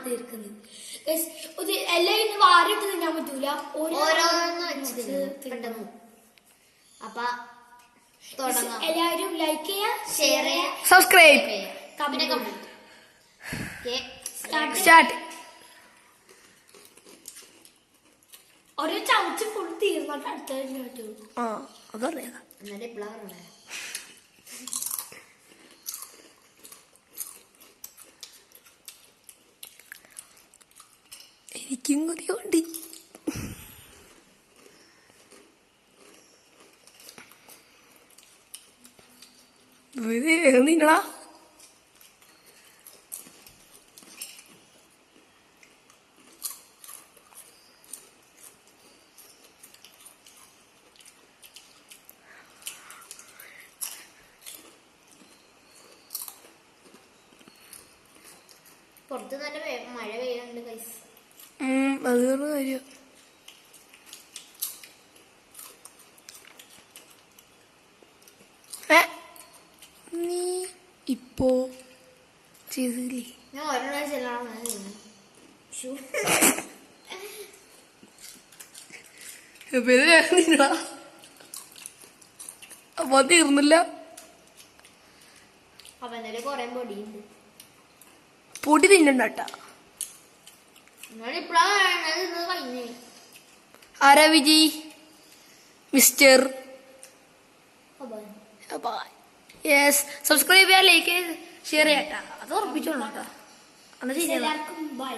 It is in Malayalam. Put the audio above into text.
തീർക്കുന്നു എല്ലാം വാരിട്ട് തിന്നാൻ പറ്റൂല ഓരോന്ന് അപ്പൊ എല്ലാവരും ലൈക്ക് ചെയ്യാ, ഷെയർ ചെയ്യാ, സബ്സ്ക്രൈബ് ചെയ്യാം. സ്റ്റാർട്ട്. ഒരു ചവച്ച് ഫുൾ തീർന്നിട്ട് അടുത്ത പറ്റുള്ളൂ. അതറിയാം. എന്നാലേ പിള്ളേർ എനിക്കും കൊതിയുണ്ട്. നിങ്ങളാ പുറത്ത് നല്ല മഴ പെയ്യുന്നുണ്ട് കൈസ്. അത് കാര്യം നീ ഇപ്പോ ചെയ്തില്ലേ? ഞാൻ ഒരെണ്ണം ചെല്ലണം. നിങ്ങളാ അപ്പൊ തീർന്നില്ല. അപ്പൊ എന്തായാലും കൊറേ പൊടിയുണ്ട്. പൊടി തിന്നണ്ടാ. നിങ്ങളിപ്പോഴാണ് കഴിഞ്ഞേ. ആരാ വിജി? Mister yes. സബ്സ്ക്രൈബ് ചെയ്യാൻ, ലൈക്ക് ഷെയർ ചെയ്യാട്ടാ. അത് ഉറപ്പിച്ചോളൂ കേട്ടോ. എല്ലാവർക്കും ബൈ.